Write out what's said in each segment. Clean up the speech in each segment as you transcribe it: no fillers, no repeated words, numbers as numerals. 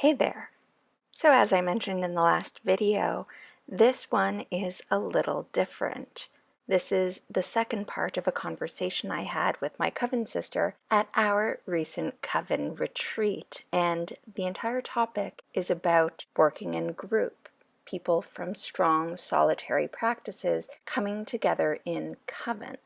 Hey there! So as I mentioned in the last video, this one is a little different. This is the second part of a conversation I had with my Coven sister at our recent Coven retreat, and the entire topic is about working in group, people from strong solitary practices coming together in Coven.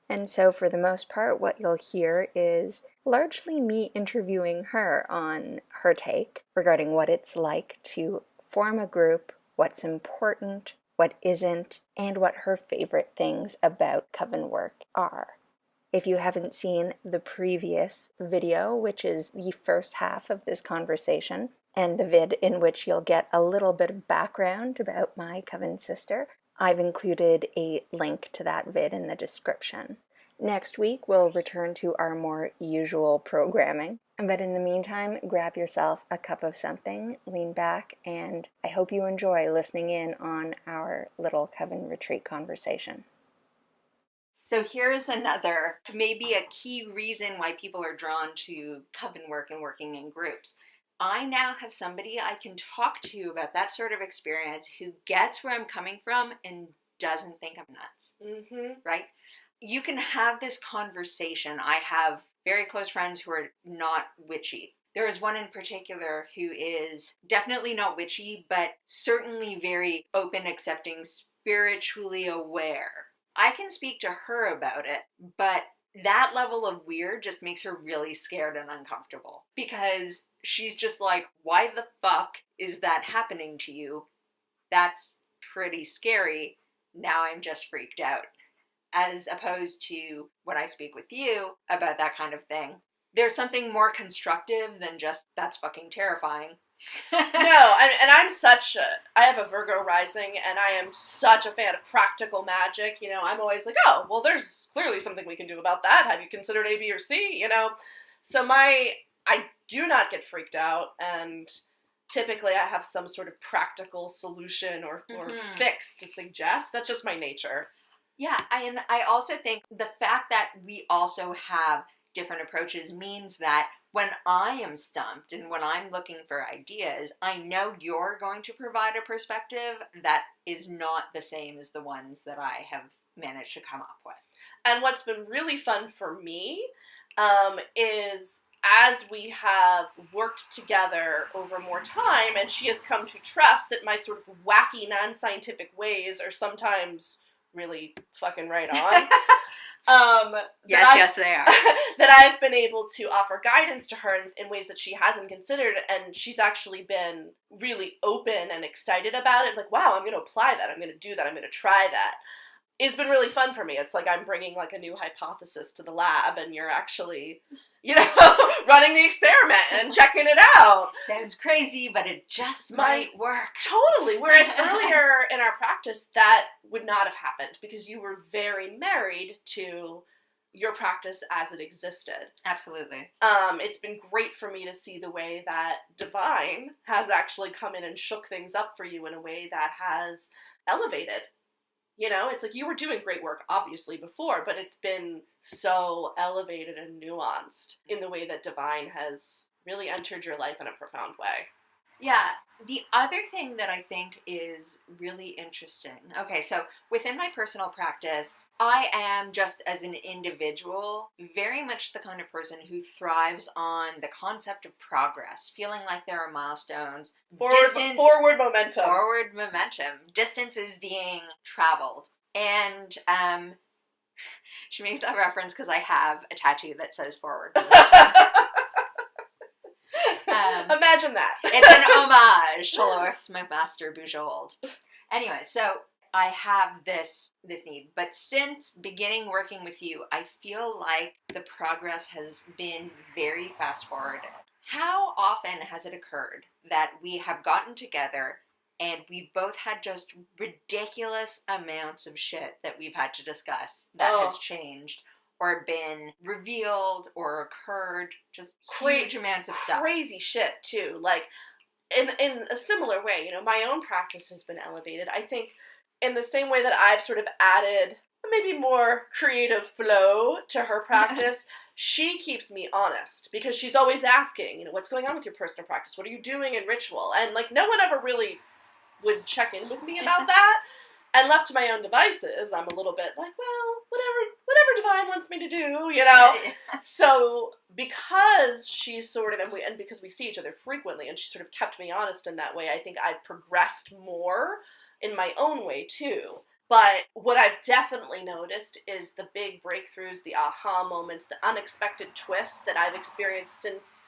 And so for the most part, what you'll hear is largely me interviewing her on her take regarding what it's like to form a group, what's important, what isn't, and what her favorite things about Coven work are. If you haven't seen the previous video, which is the first half of this conversation, and the vid in which you'll get a little bit of background about my Coven sister, I've included a link to that vid in the description. Next week, we'll return to our more usual programming. But in the meantime, grab yourself a cup of something, lean back, and I hope you enjoy listening in on our little Coven retreat conversation. So here's another, maybe a key reason why people are drawn to Coven work and working in groups. I now have somebody I can talk to about that sort of experience who gets where I'm coming from and doesn't think I'm nuts, right? You can have this conversation. I have very close friends who are not witchy. There is one in particular who is definitely not witchy, but certainly very open, accepting, spiritually aware. I can speak to her about it, but that level of weird just makes her really scared and uncomfortable because she's just like, why the fuck is that happening to you? That's pretty scary. Now I'm just freaked out. As opposed to when I speak with you about that kind of thing, there's something more constructive than just, that's fucking terrifying. No, I have a Virgo rising, and I am such a fan of practical magic. I'm always like, oh, well, there's clearly something we can do about that. Have you considered A, B, or C? So I do not get freaked out, and typically I have some sort of practical solution or fix to suggest. That's just my nature. Yeah, and I also think the fact that we also have different approaches means that when I am stumped and when I'm looking for ideas, I know you're going to provide a perspective that is not the same as the ones that I have managed to come up with. And what's been really fun for me is as we have worked together over more time, and she has come to trust that my sort of wacky, non-scientific ways are sometimes really fucking right on. Yes, they are. That I've been able to offer guidance to her in ways that she hasn't considered, and she's actually been really open and excited about it. Like, wow, I'm going to apply that. I'm going to do that. I'm going to try that. It's been really fun for me. It's like I'm bringing like a new hypothesis to the lab, and you're actually, running the experiment and checking it out. Sounds crazy, but it just might work. Totally. Whereas earlier in our practice, that would not have happened because you were very married to your practice as it existed. Absolutely. It's been great for me to see the way that Divine has actually come in and shook things up for you in a way that has elevated. It's like you were doing great work, obviously, before, but it's been so elevated and nuanced in the way that Divine has really entered your life in a profound way. Yeah. The other thing that I think is really interesting, okay, so within my personal practice, I am just as an individual very much the kind of person who thrives on the concept of progress, feeling like there are milestones. Forward momentum. Forward momentum. Distance is being traveled. And she makes that reference because I have a tattoo that says forward momentum. Imagine that. It's an homage to Louis McMaster Bujold. Anyway, so I have this need, but since beginning working with you, I feel like the progress has been very fast forwarded. How often has it occurred that we have gotten together and we've both had just ridiculous amounts of shit that we've had to discuss that has changed or been revealed or occurred, just huge amounts of stuff. Crazy shit, too. Like, in a similar way, my own practice has been elevated. I think in the same way that I've sort of added maybe more creative flow to her practice, she keeps me honest because she's always asking, what's going on with your personal practice? What are you doing in ritual? And, like, no one ever really would check in with me about that. And left to my own devices, I'm a little bit like, well, whatever Divine wants me to do, So because she's sort of, and because we see each other frequently, and she sort of kept me honest in that way, I think I've progressed more in my own way too. But what I've definitely noticed is the big breakthroughs, the aha moments, the unexpected twists that I've experienced since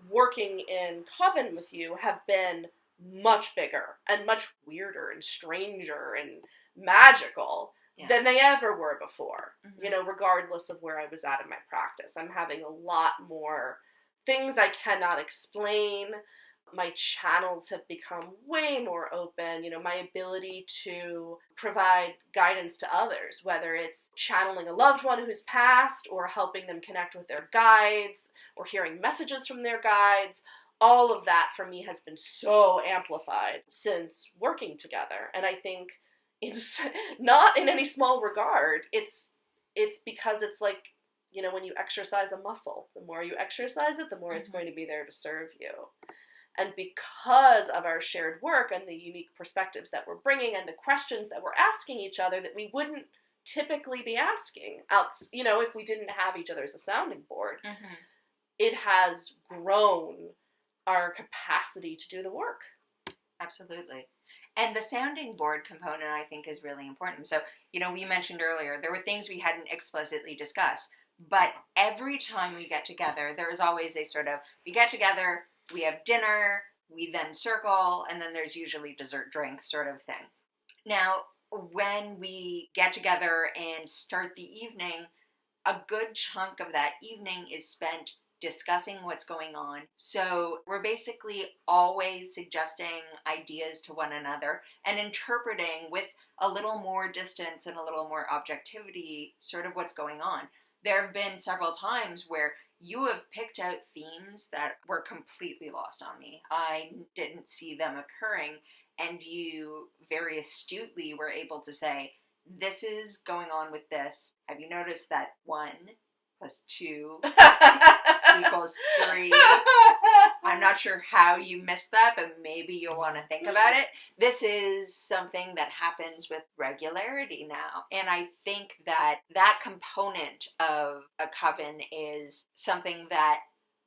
working in Coven with you have been much bigger and much weirder and stranger and magical than they ever were before, regardless of where I was at in my practice. I'm having a lot more things I cannot explain. My channels have become way more open. My ability to provide guidance to others, whether it's channeling a loved one who's passed or helping them connect with their guides or hearing messages from their guides. All of that for me has been so amplified since working together. And I think it's not in any small regard. It's because it's like, when you exercise a muscle, the more you exercise it, the more it's going to be there to serve you. And because of our shared work and the unique perspectives that we're bringing and the questions that we're asking each other that we wouldn't typically be asking if we didn't have each other as a sounding board, it has grown our capacity to do the work. Absolutely. And the sounding board component, I think, is really important. So, we mentioned earlier, there were things we hadn't explicitly discussed. But every time we get together, there is always a sort of, we get together, we have dinner, we then circle, and then there's usually dessert drinks sort of thing. Now, when we get together and start the evening, a good chunk of that evening is spent discussing what's going on. So we're basically always suggesting ideas to one another and interpreting with a little more distance and a little more objectivity sort of what's going on. There have been several times where you have picked out themes that were completely lost on me. I didn't see them occurring, and you very astutely were able to say, this is going on with this. Have you noticed that 1 + 2 equals 3? I'm not sure how you missed that, but maybe you'll want to think about it. This is something that happens with regularity now. And I think that that component of a coven is something that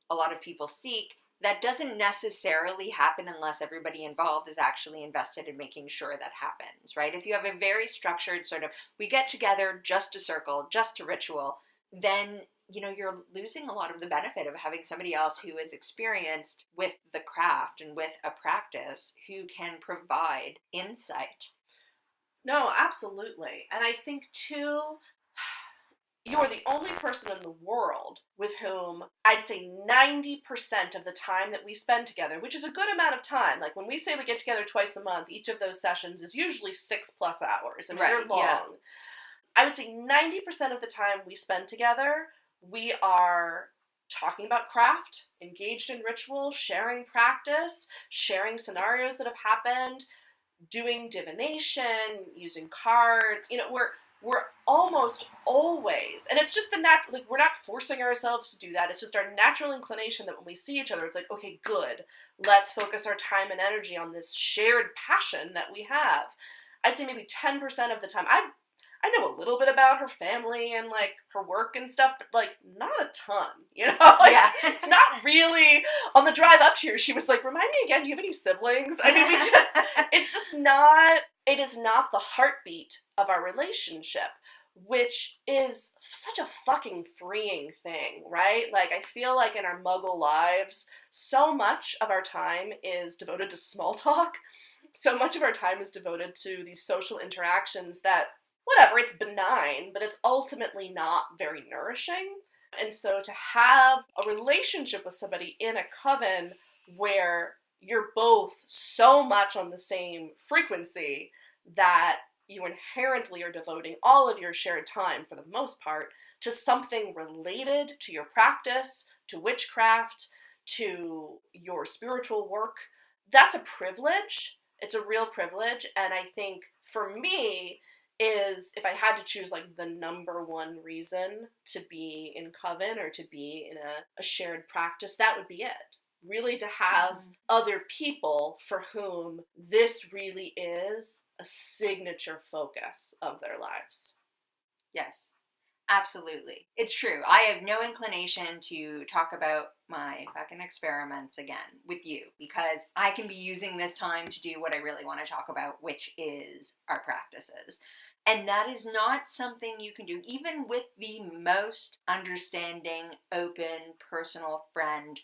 a lot of people seek that doesn't necessarily happen unless everybody involved is actually invested in making sure that happens, right? If you have a very structured sort of, we get together just to circle, just to ritual, then you're losing a lot of the benefit of having somebody else who is experienced with the craft and with a practice who can provide insight. No, absolutely. And I think, too, you're the only person in the world with whom I'd say 90% of the time that we spend together, which is a good amount of time. Like, when we say we get together twice a month, each of those sessions is usually 6+ hours. I mean, they're long. Yeah. I would say 90% of the time we spend together, we are talking about craft, engaged in ritual, sharing practice, sharing scenarios that have happened, doing divination, using cards. We're almost always, and it's just the natural, like, we're not forcing ourselves to do that. It's just our natural inclination that when we see each other, it's like, okay, good. Let's focus our time and energy on this shared passion that we have. I'd say maybe 10% of the time. I know a little bit about her family and, like, her work and stuff, but, like, not a ton, Yeah. It's not really, on the drive up here, she was like, remind me again, do you have any siblings? I mean, it is not the heartbeat of our relationship, which is such a fucking freeing thing, right? Like, I feel like in our muggle lives, so much of our time is devoted to small talk. So much of our time is devoted to these social interactions that, whatever, it's benign, but it's ultimately not very nourishing. And so to have a relationship with somebody in a coven where you're both so much on the same frequency that you inherently are devoting all of your shared time, for the most part, to something related to your practice, to witchcraft, to your spiritual work, that's a privilege. It's a real privilege. And I think for me, is if I had to choose like the number one reason to be in Coven or to be in a shared practice, that would be it. Really to have other people for whom this really is a signature focus of their lives. Yes, absolutely. It's true. I have no inclination to talk about my fucking experiments again with you because I can be using this time to do what I really want to talk about, which is our practices. And that is not something you can do, even with the most understanding, open, personal friend.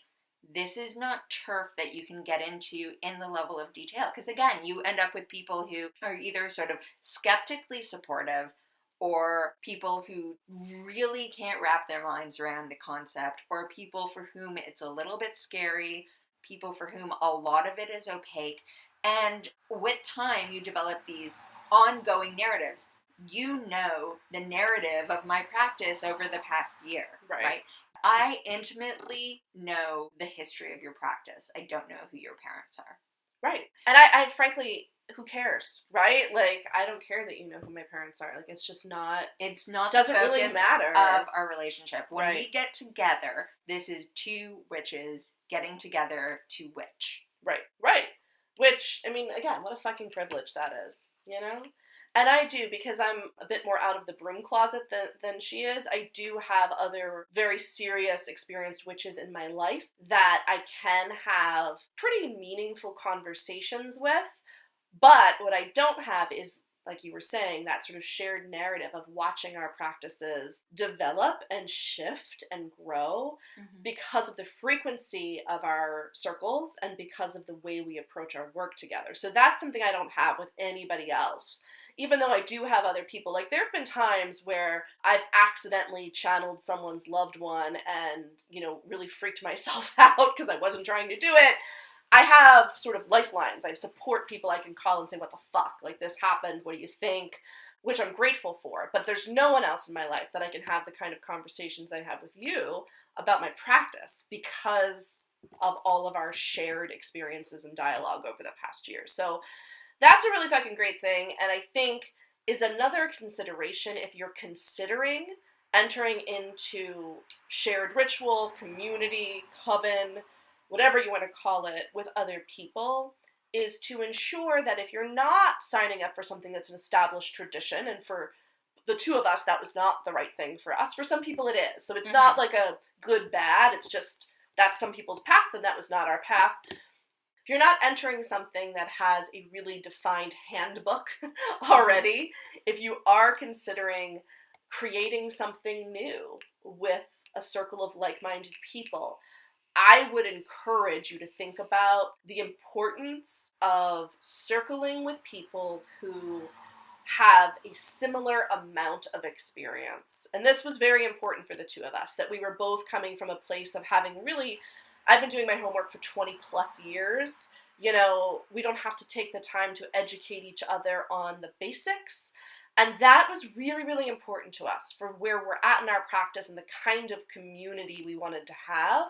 This is not turf that you can get into in the level of detail. Because again, you end up with people who are either sort of skeptically supportive or people who really can't wrap their minds around the concept, or people for whom it's a little bit scary, people for whom a lot of it is opaque. And with time, you develop these ongoing narratives. You know the narrative of my practice over the past year, right? I intimately know the history of your practice. I don't know who your parents are. Right. And I frankly, who cares, right? Like, I don't care that you know who my parents are. Like, it's just not... It's not doesn't the focus really matter of our relationship. When right. we get together, this is two witches getting together to witch. Right, right. Which, I mean, again, what a fucking privilege that is, you know? And I do, because I'm a bit more out of the broom closet than she is, I do have other very serious, experienced witches in my life that I can have pretty meaningful conversations with. But what I don't have is, like you were saying, that sort of shared narrative of watching our practices develop and shift and grow because of the frequency of our circles and because of the way we approach our work together. So that's something I don't have with anybody else. Even though I do have other people, like there have been times where I've accidentally channeled someone's loved one and, you know, really freaked myself out because I wasn't trying to do it. I have sort of lifelines. I support people I can call and say, what the fuck? Like, this happened. What do you think? Which I'm grateful for. But there's no one else in my life that I can have the kind of conversations I have with you about my practice because of all of our shared experiences and dialogue over the past year. So that's a really fucking great thing. And I think is another consideration if you're considering entering into shared ritual, community, coven, whatever you want to call it, with other people, is to ensure that if you're not signing up for something that's an established tradition, and for the two of us, that was not the right thing for us. For some people, it is. So it's not like a good, bad. It's just that's some people's path, and that was not our path. If you're not entering something that has a really defined handbook already, if you are considering creating something new with a circle of like-minded people, I would encourage you to think about the importance of circling with people who have a similar amount of experience. And this was very important for the two of us, that we were both coming from a place of having really, I've been doing my homework for 20 plus years. You know, we don't have to take the time to educate each other on the basics. And that was really, really important to us for where we're at in our practice and the kind of community we wanted to have,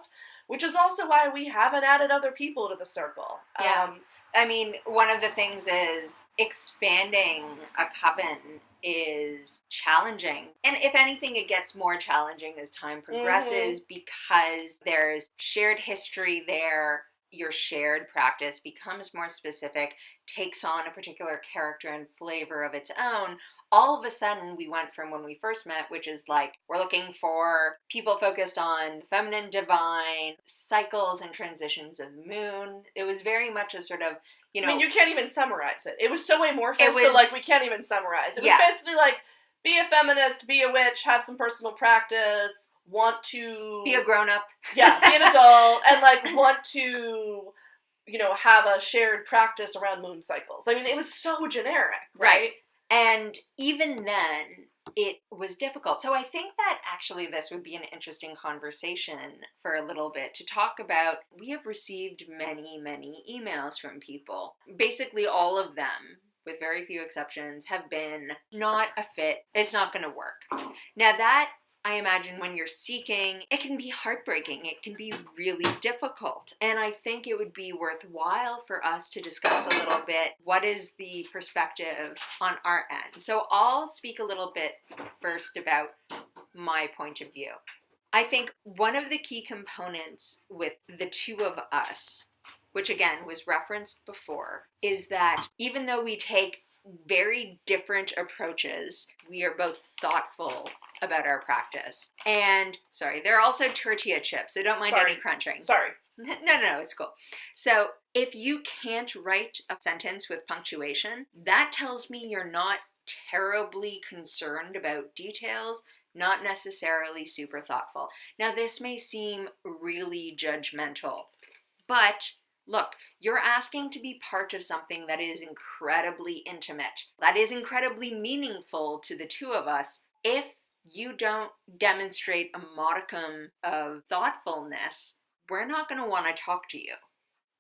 which is also why we haven't added other people to the circle. Yeah. I mean, one of the things is expanding a coven is challenging. And if anything, it gets more challenging as time progresses because there's shared history there. Your shared practice becomes more specific, takes on a particular character and flavor of its own. All of a sudden, we went from when we first met, which is like, we're looking for people focused on the feminine divine, cycles and transitions of the moon. It was very much a sort of, you know... I mean, you can't even summarize it. It was so amorphous that, like, we can't even summarize. It was basically like, be a feminist, be a witch, have some personal practice, want to... be a grown-up. Yeah, be an adult, and, like, want to, you know, have a shared practice around moon cycles. I mean, it was so generic, right? And even then, it was difficult. So I think that actually this would be an interesting conversation for a little bit to talk about. We have received many, many emails from people. Basically all of them, with very few exceptions, have been not a fit. It's not going to work. Now that I imagine when you're seeking, it can be heartbreaking. It can be really difficult. And I think it would be worthwhile for us to discuss a little bit what is the perspective on our end. So I'll speak a little bit first about my point of view. I think one of the key components with the two of us, which again was referenced before, is that even though we take very different approaches, we are both thoughtful about our practice. And sorry, there are also tortilla chips, so don't mind any crunching. Sorry. No, it's cool. So if you can't write a sentence with punctuation, that tells me you're not terribly concerned about details, not necessarily super thoughtful. Now, this may seem really judgmental, but look, you're asking to be part of something that is incredibly intimate, that is incredibly meaningful to the two of us. If you don't demonstrate a modicum of thoughtfulness, we're not going to want to talk to you.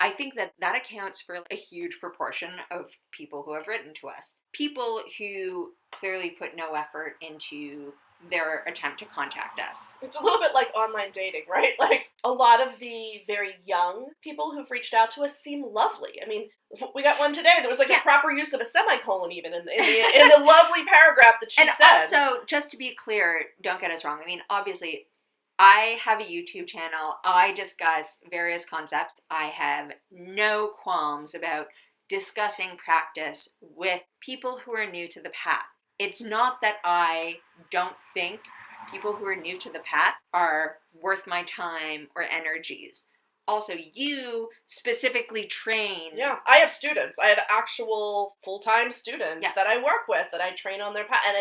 I think that accounts for a huge proportion of people who have written to us. People who clearly put no effort into their attempt to contact us. It's a little bit like online dating, right? Like, a lot of the very young people who've reached out to us seem lovely. I mean, we got one today. There was like a proper use of a semicolon even in the lovely paragraph that she said. And also, just to be clear, don't get us wrong. I mean, obviously, I have a YouTube channel. I discuss various concepts. I have no qualms about discussing practice with people who are new to the path. It's not that I don't think people who are new to the path are worth my time or energies. Also, you specifically train. Yeah, I have students. I have actual full-time students that I work with, that I train on their path. And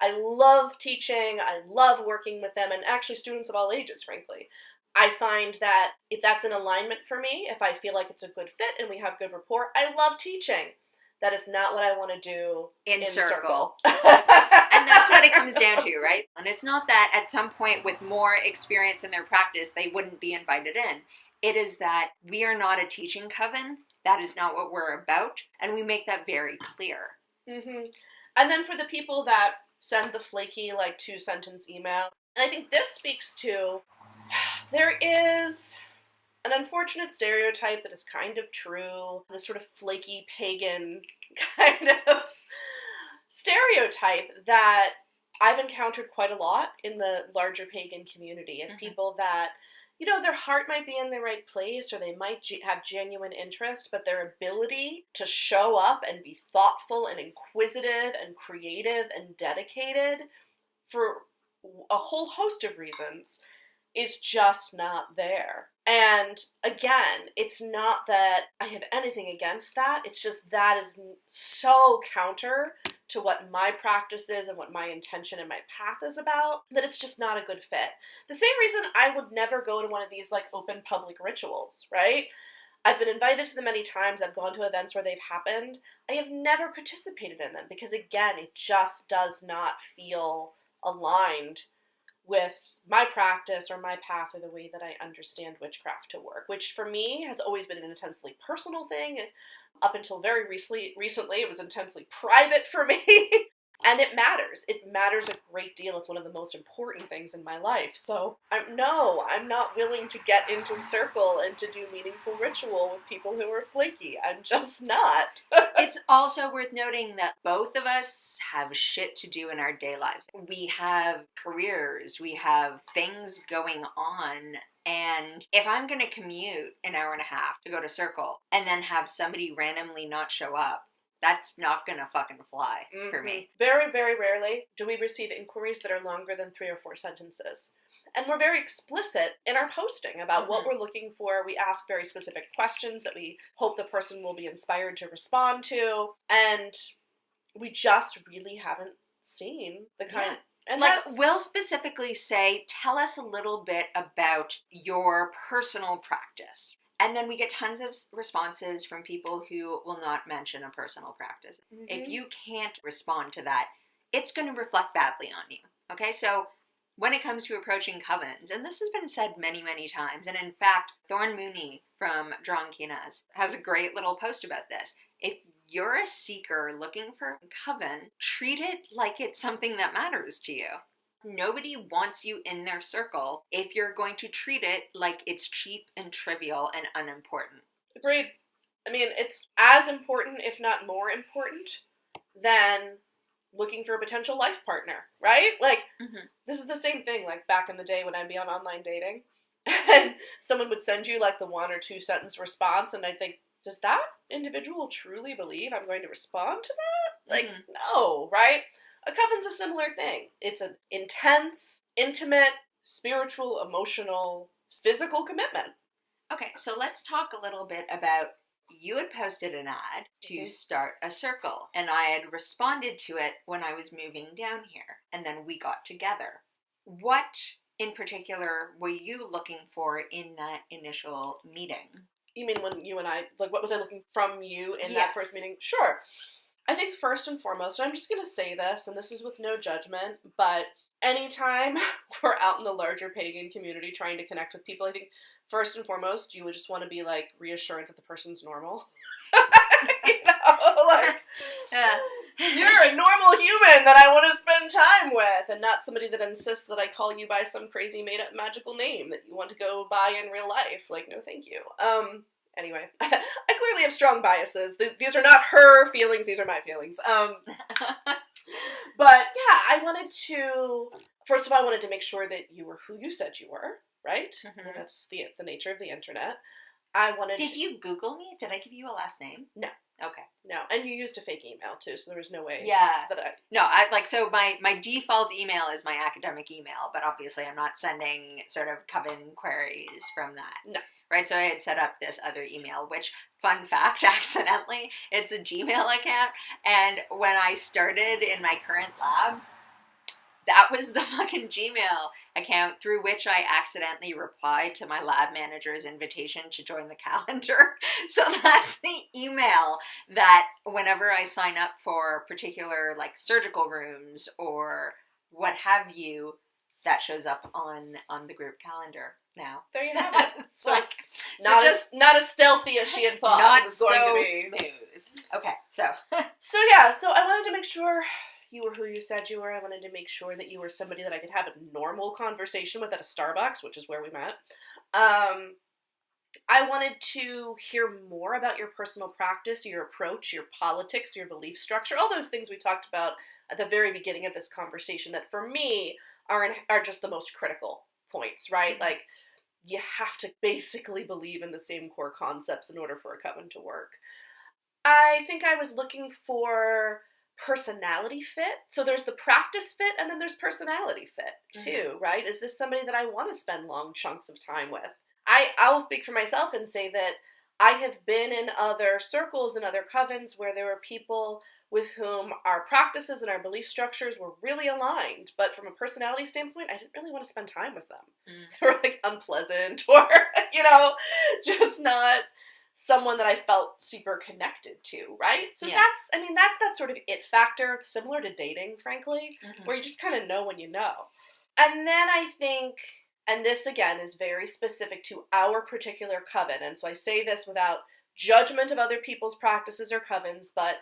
I love teaching. I love working with them, and actually students of all ages, frankly. I find that if that's an alignment for me, if I feel like it's a good fit and we have good rapport, I love teaching. That is not what I want to do in circle. And that's what it comes down to, right? And it's not that at some point with more experience in their practice, they wouldn't be invited in. It is that we are not a teaching coven. That is not what we're about. And we make that very clear. Mm-hmm. And then for the people that send the flaky, like, 2-sentence email, and I think this speaks to, there is an unfortunate stereotype that is kind of true, this sort of flaky pagan kind of stereotype that I've encountered quite a lot in the larger pagan community of people that, you know, their heart might be in the right place, or they might have genuine interest, but their ability to show up and be thoughtful and inquisitive and creative and dedicated for a whole host of reasons is just not there. And again, it's not that I have anything against that. It's just that is so counter to what my practice is and what my intention and my path is about, that it's just not a good fit. The same reason I would never go to one of these like open public rituals, right? I've been invited to them many times. I've gone to events where they've happened. I have never participated in them because, again, it just does not feel aligned with my practice or my path or the way that I understand witchcraft to work, which for me has always been an intensely personal thing. Up until very recently, it was intensely private for me. And it matters. It matters a great deal. It's one of the most important things in my life. So I'm not willing to get into circle and to do meaningful ritual with people who are flaky. I'm just not. It's also worth noting that both of us have shit to do in our day lives. We have careers, we have things going on. And if I'm going to commute an hour and a half to go to circle and then have somebody randomly not show up, that's not going to fucking fly for me. Very, very rarely do we receive inquiries that are longer than 3 or 4 sentences. And we're very explicit in our posting about what we're looking for. We ask very specific questions that we hope the person will be inspired to respond to. And we just really haven't seen the kind... And like, we'll specifically say, tell us a little bit about your personal practice. And then we get tons of responses from people who will not mention a personal practice. If you can't respond to that, it's going to reflect badly on you. Okay, so when it comes to approaching covens, and this has been said many, many times, and in fact, Thorn Mooney from Drawn Kinas has a great little post about this. If you're a seeker looking for a coven, treat it like it's something that matters to you. Nobody wants you in their circle if you're going to treat it like it's cheap and trivial and unimportant. Agreed. I mean, it's as important, if not more important, than looking for a potential life partner, right? Like, This is the same thing, like, back in the day when I'd be on online dating, and someone would send you, like, the 1 or 2 sentence response, and I'd think, does that individual truly believe I'm going to respond to that? Like, no, right? A coven's a similar thing. It's an intense, intimate, spiritual, emotional, physical commitment. Okay, so let's talk a little bit about, you had posted an ad to start a circle, and I had responded to it when I was moving down here, and then we got together. What in particular were you looking for in that initial meeting? You mean when you and I, like, what was I looking from you in that first meeting? Sure. I think first and foremost, I'm just going to say this, and this is with no judgment, but anytime we're out in the larger pagan community trying to connect with people, I think first and foremost, you would just want to be, like, reassured that the person's normal. You know, like, you're a normal human that I want to spend time with, and not somebody that insists that I call you by some crazy made-up magical name that you want to go by in real life. Like, no thank you. Anyway, I clearly have strong biases. These are not her feelings, these are my feelings. But yeah, I wanted to, first of all, I wanted to make sure that you were who you said you were, right? Mm-hmm. That's the nature of the internet. Did you Google me? Did I give you a last name? No. Okay. No, and you used a fake email too, so there was no way. Yeah. That so my default email is my academic email, but obviously I'm not sending sort of Coven queries from that. No. Right, so I had set up this other email, which, fun fact, accidentally, it's a Gmail account, and when I started in my current lab, that was the fucking Gmail account through which I accidentally replied to my lab manager's invitation to join the calendar. So that's the email that whenever I sign up for particular, like, surgical rooms or what have you, that shows up on the group calendar now. There you have it. So it's not as stealthy as she had thought. Not it was going so to be. Smooth. Okay, so. So I wanted to make sure you were who you said you were. I wanted to make sure that you were somebody that I could have a normal conversation with at a Starbucks, which is where we met. I wanted to hear more about your personal practice, your approach, your politics, your belief structure, all those things we talked about at the very beginning of this conversation that for me are just the most critical points, right? Like, you have to basically believe in the same core concepts in order for a coven to work. I think I was looking for personality fit. So there's the practice fit, and then there's personality fit too, right? Is this somebody that I want to spend long chunks of time with? I'll speak for myself and say that I have been in other circles and other covens where there were people with whom our practices and our belief structures were really aligned, but from a personality standpoint, I didn't really want to spend time with them. They were, like, unpleasant or, just not someone that I felt super connected to, right? So that's that sort of it factor, similar to dating, frankly, where you just kind of know when you know. And then I think, and this again is very specific to our particular coven, and so I say this without judgment of other people's practices or covens, but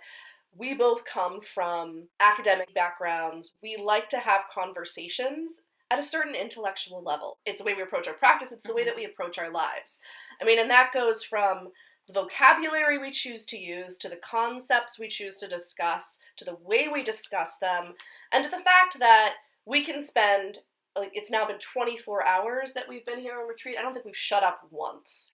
we both come from academic backgrounds. We like to have conversations at a certain intellectual level. It's the way we approach our practice. It's the way that we approach our lives. I mean, and that goes from the vocabulary we choose to use, to the concepts we choose to discuss, to the way we discuss them, and to the fact that we can spend, like, it's now been 24 hours that we've been here on retreat. I don't think we've shut up once.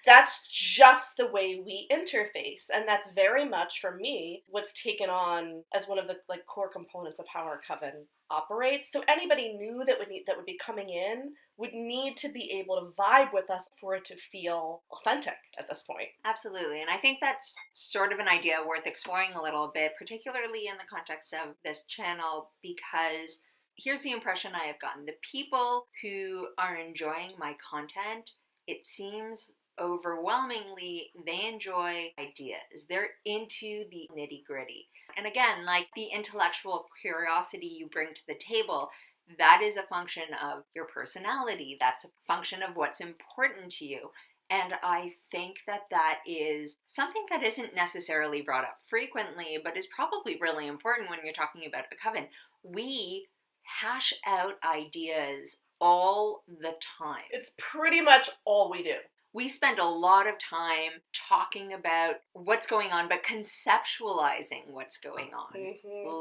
That's just the way we interface, and that's very much, for me, what's taken on as one of the, like, core components of how our coven operates. So anybody new that would be coming in would need to be able to vibe with us for it to feel authentic at this point. Absolutely, and I think that's sort of an idea worth exploring a little bit, particularly in the context of this channel, because here's the impression I have gotten. The people who are enjoying my content, it seems overwhelmingly they enjoy ideas. They're into the nitty-gritty. And again, like, the intellectual curiosity you bring to the table, that is a function of your personality. That's a function of what's important to you. And I think that is something that isn't necessarily brought up frequently, but is probably really important when you're talking about a coven. We hash out ideas all the time. It's pretty much all we do. We spend a lot of time talking about what's going on, but conceptualizing what's going on,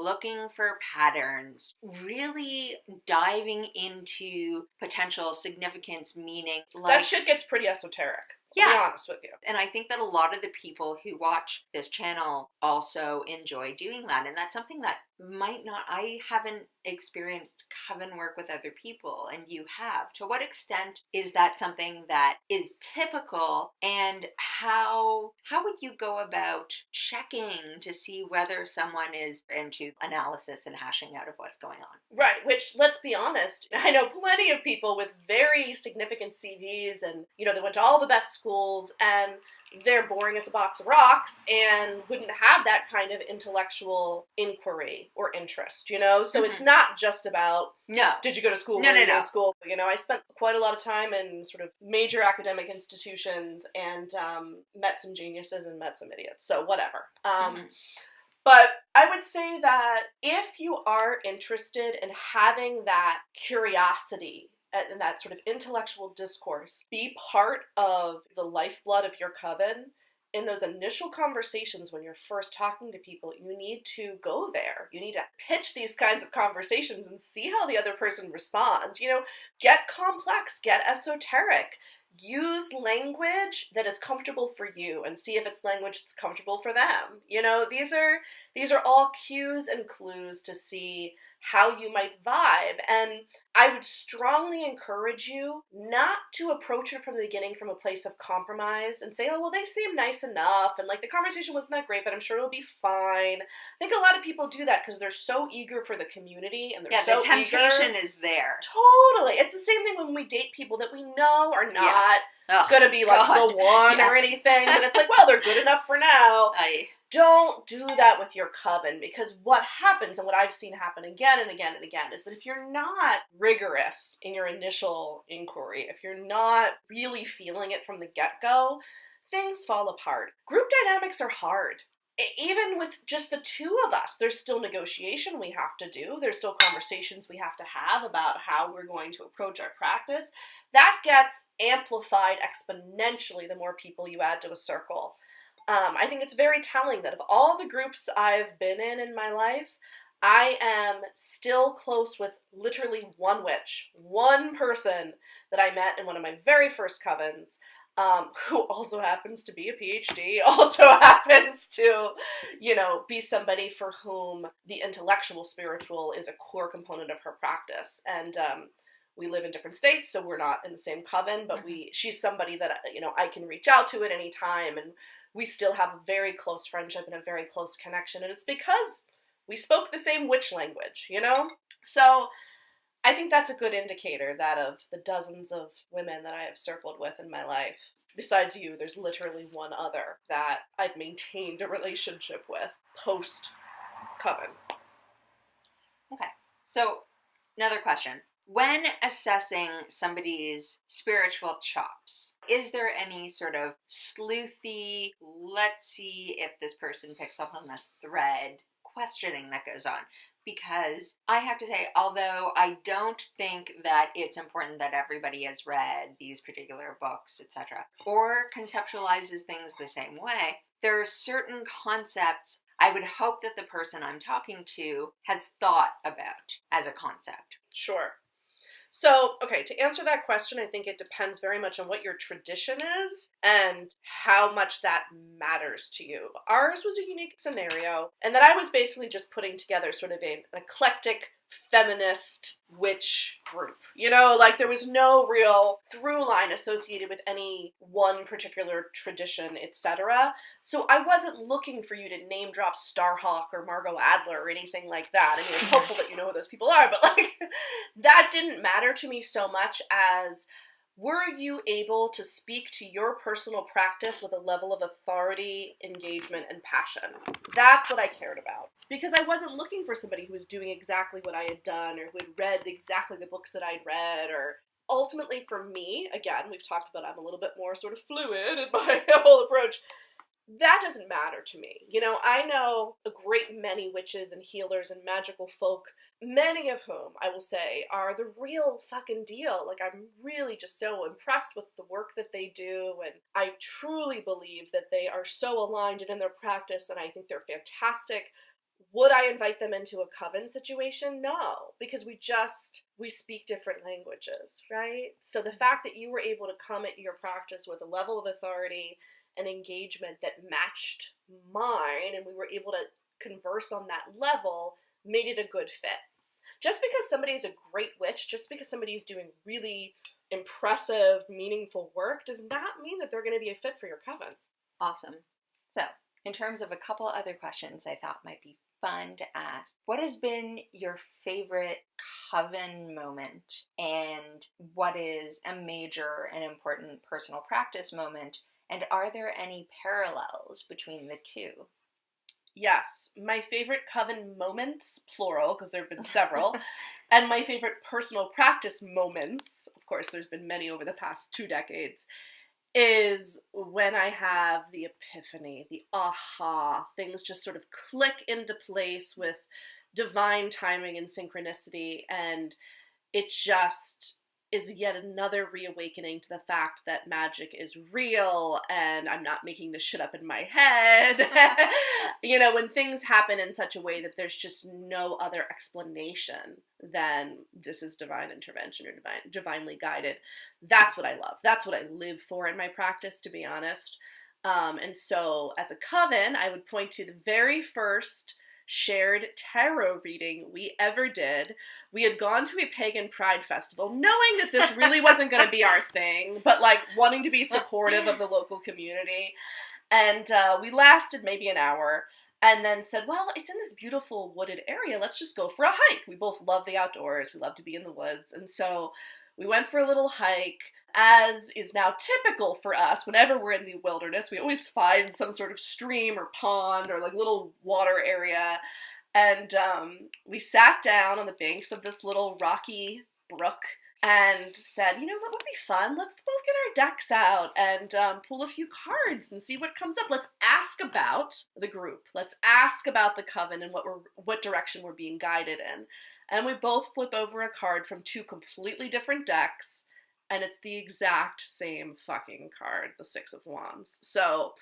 looking for patterns, really diving into potential significance, meaning. That shit gets pretty esoteric. Yeah. To be honest with you. And I think that a lot of the people who watch this channel also enjoy doing that. And that's something that I haven't experienced coven work with other people, and you have. To what extent is that something that is typical, and how would you go about checking to see whether someone is into analysis and hashing out of what's going on? Right, which, let's be honest, I know plenty of people with very significant CVs, and, they went to all the best schools, and they're boring as a box of rocks and wouldn't have that kind of intellectual inquiry or interest, So it's not just about, did you go to school? No. To school? I spent quite a lot of time in sort of major academic institutions and met some geniuses and met some idiots, so whatever. But I would say that if you are interested in having that curiosity and that sort of intellectual discourse be part of the lifeblood of your coven, in those initial conversations when you're first talking to people, you need to go there. You need to pitch these kinds of conversations and see how the other person responds. Get complex, get esoteric. Use language that is comfortable for you and see if it's language that's comfortable for them. These are all cues and clues to see how you might vibe. And I would strongly encourage you not to approach it from the beginning from a place of compromise and say, oh, well, they seem nice enough, and the conversation wasn't that great, but I'm sure it'll be fine. I think a lot of people do that because they're so eager for the community, and they're so the temptation eager. is there. Totally. It's the same thing when we date people that we know are not gonna be the one or anything, but it's well, they're good enough for now. Don't do that with your coven, because what happens, and what I've seen happen again and again and again, is that if you're not rigorous in your initial inquiry, if you're not really feeling it from the get-go, things fall apart. Group dynamics are hard. Even with just the two of us, there's still negotiation we have to do. There's still conversations we have to have about how we're going to approach our practice. That gets amplified exponentially the more people you add to a circle. I think it's very telling that of all the groups I've been in my life, I am still close with literally one witch, one person that I met in one of my very first covens, who also happens to be a PhD, also happens to, be somebody for whom the intellectual spiritual is a core component of her practice. And we live in different states, so we're not in the same coven, but she's somebody that, I can reach out to at any time, and we still have a very close friendship and a very close connection, and it's because we spoke the same witch language, So I think that's a good indicator that of the dozens of women that I have circled with in my life, besides you, there's literally one other that I've maintained a relationship with post-coven. Okay, so another question. When assessing somebody's spiritual chops, is there any sort of sleuthy, let's see if this person picks up on this thread, questioning that goes on? Because I have to say, although I don't think that it's important that everybody has read these particular books, etc., or conceptualizes things the same way, there are certain concepts I would hope that the person I'm talking to has thought about as a concept. Sure. So, okay, to answer that question, I think it depends very much on what your tradition is and how much that matters to you. Ours was a unique scenario, and that I was basically just putting together sort of an eclectic feminist witch group. There was no real through line associated with any one particular tradition, etc. So I wasn't looking for you to name drop Starhawk or Margot Adler or anything like that. I mean, I'm hopeful that you know who those people are, but that didn't matter to me so much as, were you able to speak to your personal practice with a level of authority, engagement, and passion? That's what I cared about. Because I wasn't looking for somebody who was doing exactly what I had done, or who had read exactly the books that I'd read, or ultimately for me, again, we've talked about I'm a little bit more sort of fluid in my whole approach. that doesn't matter to me. You know, I know a great many witches and healers and magical folk, many of whom, I will say, are the real fucking deal. Like, I'm really just so impressed with the work that they do, and I truly believe that they are so aligned in their practice, and I think they're fantastic. Would I invite them into a coven situation? No, because we speak different languages, right? So the fact that you were able to come at your practice with a level of authority and engagement that matched mine, and we were able to converse on that level, made it a good fit. Just because somebody is a great witch, just because somebody is doing really impressive, meaningful work, does not mean that they're going to be a fit for your coven. Awesome. So, in terms of a couple other questions I thought might be fun to ask, what has been your favorite coven moment, and what is a major and important personal practice moment, and are there any parallels between the two? Yes, my favorite coven moments, plural, because there have been several, and my favorite personal practice moments, of course, there's been many over the past 2 decades, is when I have the epiphany, the aha, things just sort of click into place with divine timing and synchronicity, and it just is yet another reawakening to the fact that magic is real and I'm not making this shit up in my head. You know, when things happen in such a way that there's just no other explanation than this is divine intervention or divinely guided. That's what I love. That's what I live for in my practice, to be honest. And so as a coven, I would point to the very first shared tarot reading we ever did. We had gone to a pagan pride festival, knowing that this really wasn't going to be our thing, but like wanting to be supportive of the local community. And we lasted maybe an hour and then said, well, it's in this beautiful wooded area. Let's just go for a hike. We both love the outdoors. We love to be in the woods. And so we went for a little hike. As is now typical for us, whenever we're in the wilderness, we always find some sort of stream or pond or like little water area. And we sat down on the banks of this little rocky brook and said, you know, that would be fun. Let's both get our decks out and pull a few cards and see what comes up. Let's ask about the group. Let's ask about the coven and what direction we're being guided in. And we both flip over a card from two completely different decks, and it's the exact same fucking card, the Six of Wands. So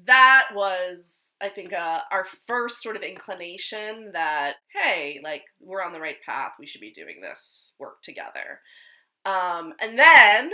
that was, I think, our first sort of inclination that, hey, like, we're on the right path. We should be doing this work together. And then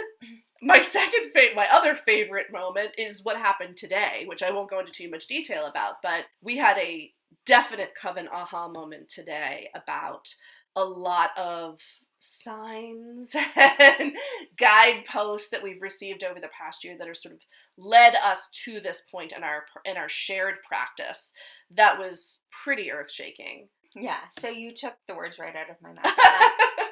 my other favorite moment is what happened today, which I won't go into too much detail about, but we had a definite coven aha moment today about a lot of signs and guideposts that we've received over the past year that are sort of led us to this point in our shared practice that was pretty earth-shaking. Yeah, so you took the words right out of my mouth.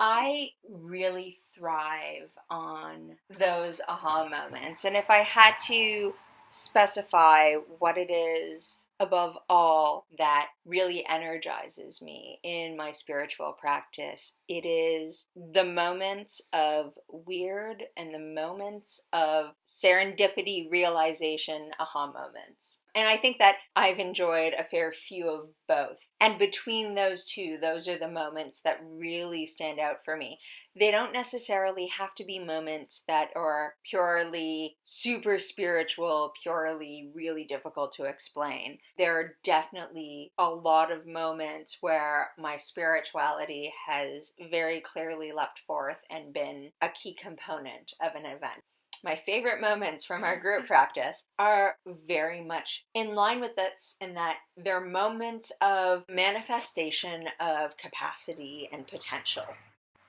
I really thrive on those aha moments, and if I had to specify what it is above all that really energizes me in my spiritual practice, it is the moments of weird and the moments of serendipity realization aha moments. And I think that I've enjoyed a fair few of both. And between those two, those are the moments that really stand out for me. They don't necessarily have to be moments that are purely super spiritual, purely really difficult to explain. There are definitely a lot of moments where my spirituality has very clearly leapt forth and been a key component of an event. My favorite moments from our group practice are very much in line with this, in that they're moments of manifestation of capacity and potential.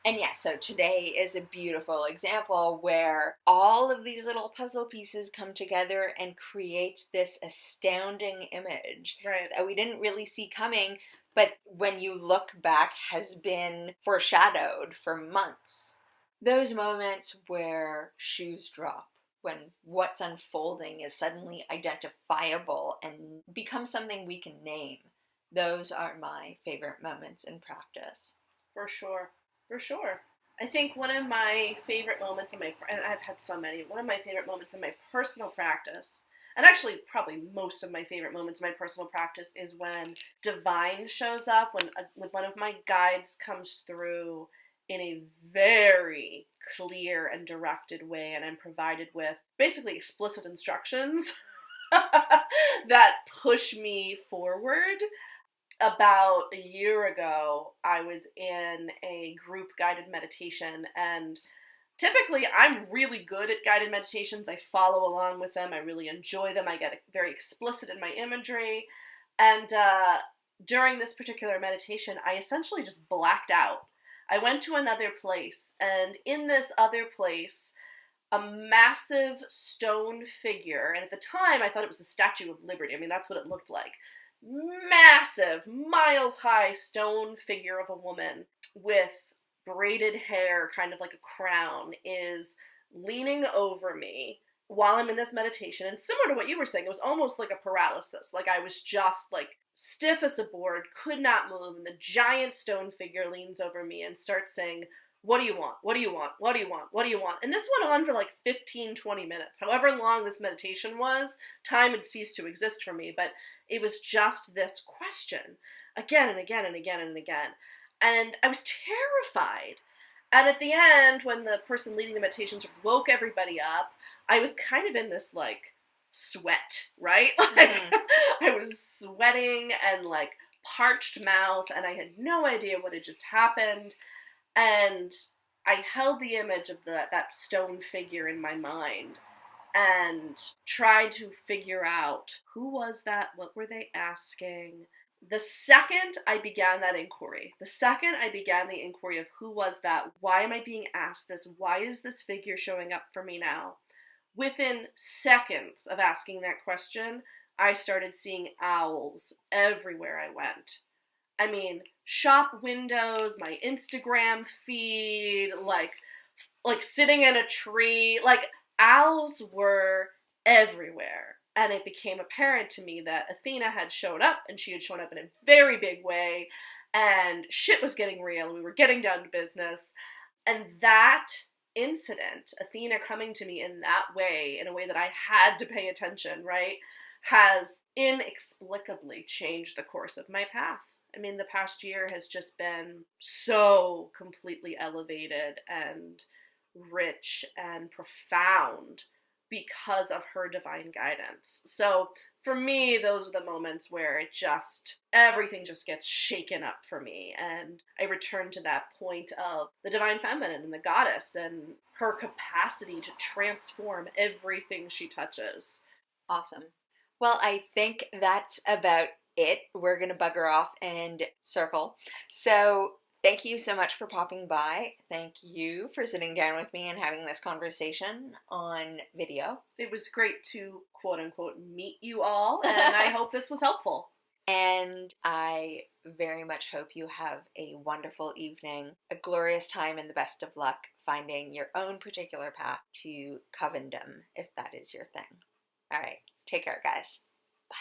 And yes, so today is a beautiful example where all of these little puzzle pieces come together and create this astounding image that we didn't really see coming, but when you look back has been foreshadowed for months. Those moments where shoes drop, when what's unfolding is suddenly identifiable and becomes something we can name, those are my favorite moments in practice. For sure. For sure. I think one of my favorite moments and I've had so many, one of my favorite moments in my personal practice And actually, probably most of my favorite moments in my personal practice is when divine shows up, when one of my guides comes through in a very clear and directed way, and I'm provided with basically explicit instructions that push me forward. About a year ago, I was in a group guided meditation, and typically I'm really good at guided meditations. I follow along with them. I really enjoy them. I get very explicit in my imagery. And during this particular meditation, I essentially just blacked out. I went to another place, and in this other place, a massive stone figure, and at the time I thought it was the Statue of Liberty. I mean, that's what it looked like. Massive, miles high stone figure of a woman with braided hair, kind of like a crown, is leaning over me while I'm in this meditation. And similar to what you were saying, it was almost like a paralysis. Like I was just like stiff as a board, could not move, and the giant stone figure leans over me and starts saying, "What do you want? What do you want? What do you want? What do you want?" And this went on for like 15, 20 minutes. However long this meditation was, time had ceased to exist for me, but it was just this question again and again and again and again. And I was terrified. And at the end, when the person leading the meditations woke everybody up, I was kind of in this like sweat, right? Like I was sweating and like parched mouth, and I had no idea what had just happened. And I held the image of that stone figure in my mind and tried to figure out who was that, what were they asking. The second I began that inquiry, the second I began the inquiry of who was that, why am I being asked this, why is this figure showing up for me now, within seconds of asking that question, I started seeing owls everywhere I went. I mean, shop windows, my Instagram feed, like sitting in a tree, like owls were everywhere. And it became apparent to me that Athena had shown up, and she had shown up in a very big way, and shit was getting real. We were getting down to business. And that incident, Athena coming to me in that way, in a way that I had to pay attention, right, has inexplicably changed the course of my path. I mean, the past year has just been so completely elevated and rich and profound because of her divine guidance. So for me, those are the moments where everything just gets shaken up for me, and I return to that point of the divine feminine and the goddess and her capacity to transform everything she touches. Awesome. Well, I think that's about it. We're going to bugger off and circle. So thank you so much for popping by. Thank you for sitting down with me and having this conversation on video. It was great to, quote unquote, meet you all, and I hope this was helpful. And I very much hope you have a wonderful evening, a glorious time, and the best of luck finding your own particular path to Covendom, if that is your thing. All right. Take care, guys. Bye.